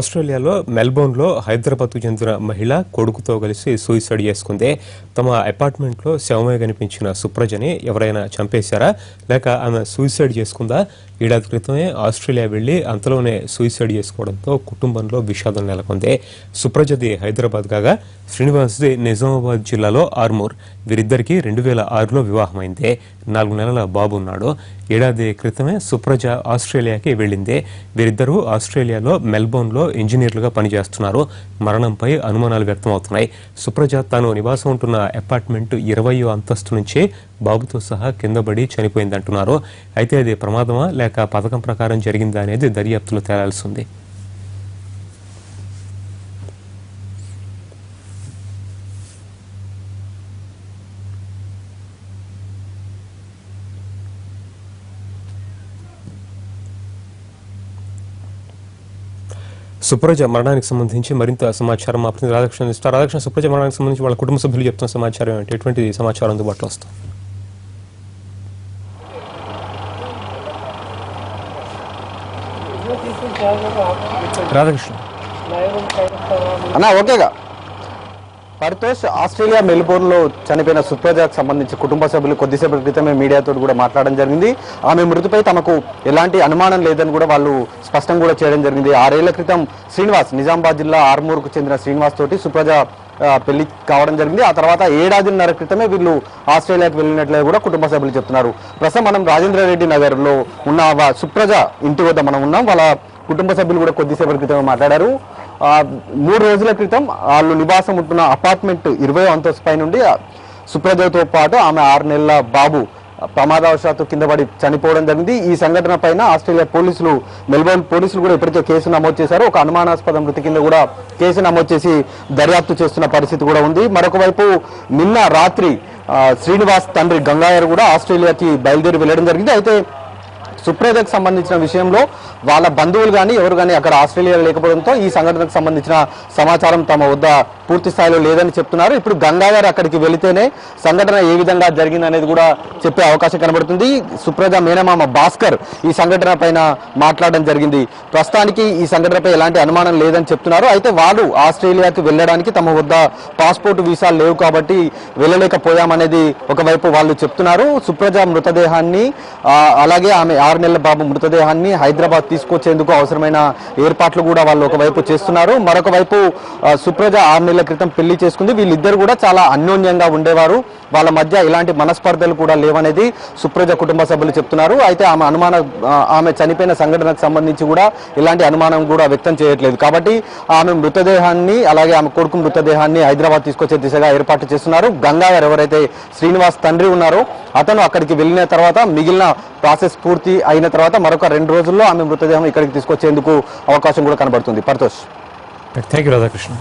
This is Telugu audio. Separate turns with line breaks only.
ఆస్ట్రేలియాలో మెల్బోర్న్లో హైదరాబాద్కు చెందిన మహిళ కొడుకుతో కలిసి సూసైడ్ చేసుకుంది. తమ అపార్ట్మెంట్లో శవమే కనిపించిన సుప్రజని ఎవరైనా చంపేశారా లేక ఆమె సూసైడ్ చేసుకుందా? ఏడాది క్రితమే ఆస్ట్రేలియా వెళ్లి అంతలోనే సూసైడ్ చేసుకోవడంతో కుటుంబంలో విషాదం నెలకొంది. సుప్రజది హైదరాబాద్ కాగా శ్రీనివాస్ది నిజామాబాద్ జిల్లాలో ఆర్మూర్. వీరిద్దరికీ 2006లో వివాహమైంది. 4 నెలల బాబు ఉన్నాడు. ఏడాది క్రితమే సుప్రజ ఆస్ట్రేలియాకి వెళ్ళింది. వీరిద్దరూ ఆస్ట్రేలియాలో మెల్బోర్న్లో ఇంజనీర్లుగా పనిచేస్తున్నారు. మరణంపై అనుమానాలు వ్యక్తమవుతున్నాయి. సుప్రజ తాను నివాసం ఉంటున్న అపార్ట్మెంట్ 20వ అంతస్తు నుంచి బాబుతో సహా కిందపడి చనిపోయిందంటున్నారు. అయితే అది ప్రమాదమా లేక పథకం ప్రకారం జరిగిందా అనేది దర్యాప్తులో తేలాల్సి ఉంది. సుప్రజ మరణానికి సంబంధించి మరింత సమాచారం మా ప్రతినిధి రాధాకృష్ణ ఇస్తారు. రాధాకృష్ణ, సుప్రజ మరణానికి సంబంధించి వాళ్ళ కుటుంబ సభ్యులు చెప్తున్న సమాచారం ఏంటి? ఎటువంటి సమాచారం అందుబాటులో వస్తుంది? రాధాకృష్ణ
అన్నా ఓకేగా. పరితోష్, ఆస్ట్రేలియా మెల్బోర్న్లో చనిపోయిన సుప్రజకు సంబంధించి కుటుంబ సభ్యులు కొద్దిసేపటి క్రితమే మీడియాతో కూడా మాట్లాడడం జరిగింది. ఆమె మృతిపై తమకు ఎలాంటి అనుమానం లేదని కూడా వాళ్ళు స్పష్టం కూడా చేయడం జరిగింది. 6 ఏళ్ల క్రితం శ్రీనివాస్, నిజామాబాద్ జిల్లా ఆర్మూర్కు చెందిన శ్రీనివాస్ తోటి సుప్రజ పెళ్లి కావడం జరిగింది. ఆ తర్వాత 1.5 ఏళ్ల క్రితమే వీళ్ళు ఆస్ట్రేలియాకి వెళ్ళినట్లే కూడా కుటుంబ సభ్యులు చెప్తున్నారు. ప్రస్తుతం మనం రాజేంద్ర రెడ్డి నగర్లో ఉన్న సుప్రజ ఇంటి వద్ద మనం ఉన్నాం. వాళ్ళ కుటుంబ సభ్యులు కూడా కొద్దిసేపటి క్రితమే మాట్లాడారు. 3 రోజుల క్రితం వాళ్ళు నివాసం ఉంటున్న అపార్ట్మెంట్ 20వ అంతస్తు పై నుండి సుప్రజతో పాటు ఆమె 6 నెలల బాబు ప్రమాదవశాత్తు కింద పడి చనిపోవడం జరిగింది. ఈ సంఘటన పైన ఆస్ట్రేలియా పోలీసులు, మెల్బోర్న్ పోలీసులు కూడా ఇప్పటికే కేసు నమోదు చేశారు. ఒక అనుమానాస్పద మృతి కింద కూడా కేసు నమోదు చేసి దర్యాప్తు చేస్తున్న పరిస్థితి కూడా ఉంది. మరొక వైపు నిన్న రాత్రి శ్రీనివాస్ తండ్రి గంగాయర్ కూడా ఆస్ట్రేలియాకి బయలుదేరి వెళ్ళడం జరిగింది. అయితే సుప్రజకు సంబంధించిన విషయంలో వాళ్ళ బంధువులు కానీ ఎవరు కానీ అక్కడ ఆస్ట్రేలియా లేకపోవడంతో ఈ సంఘటనకు సంబంధించిన సమాచారం తమ వద్ద పూర్తి స్థాయిలో లేదని చెప్తున్నారు. ఇప్పుడు గంగాధర్ అక్కడికి వెళితేనే సంఘటన ఏ విధంగా జరిగింది అనేది కూడా చెప్పే అవకాశం కనబడుతుంది. సుప్రజ మేనమామ భాస్కర్ ఈ సంఘటన పైన మాట్లాడడం జరిగింది. ప్రస్తుతానికి ఈ సంఘటనపై ఎలాంటి అనుమానం లేదని చెప్తున్నారు. అయితే వాళ్ళు ఆస్ట్రేలియాకి వెళ్ళడానికి తమ వద్ద పాస్పోర్ట్ వీసాలు లేవు కాబట్టి వెళ్ళలేకపోయామనేది ఒకవైపు వాళ్ళు చెప్తున్నారు. సుప్రజ మృతదేహాన్ని అలాగే ఆమె 6 నెలల బాబు మృతదేహాన్ని హైదరాబాద్ తీసుకొచ్చేందుకు అవసరమైన ఏర్పాట్లు కూడా వాళ్ళు ఒకవైపు చేస్తున్నారు. మరొక వైపు సుప్రజ 6 నెలల క్రితం పెళ్లి చేసుకుంది. వీళ్ళిద్దరు కూడా చాలా అన్యోన్యంగా ఉండేవారు. వాళ్ళ మధ్య ఎలాంటి మనస్పర్ధలు కూడా లేవనేది సుప్రజ కుటుంబ సభ్యులు చెప్తున్నారు. అయితే ఆమె చనిపోయిన సంఘటనకు సంబంధించి కూడా ఎలాంటి అనుమానం కూడా వ్యక్తం చేయట్లేదు. కాబట్టి ఆమె మృతదేహాన్ని అలాగే ఆమె కొడుకు మృతదేహాన్ని హైదరాబాద్ తీసుకొచ్చే దిశగా ఏర్పాటు చేస్తున్నారు. గంగాధర్ ఎవరైతే శ్రీనివాస్ తండ్రి ఉన్నారో అతను అక్కడికి వెళ్ళిన తర్వాత మిగిలిన ప్రాసెస్ పూర్తి అయిన తర్వాత మరొక 2 రోజుల్లో ఆమె మృతదేహం ఇక్కడికి తీసుకొచ్చేందుకు అవకాశం కూడా కనబడుతుంది. Paritosh,
thank you Radhakrishna.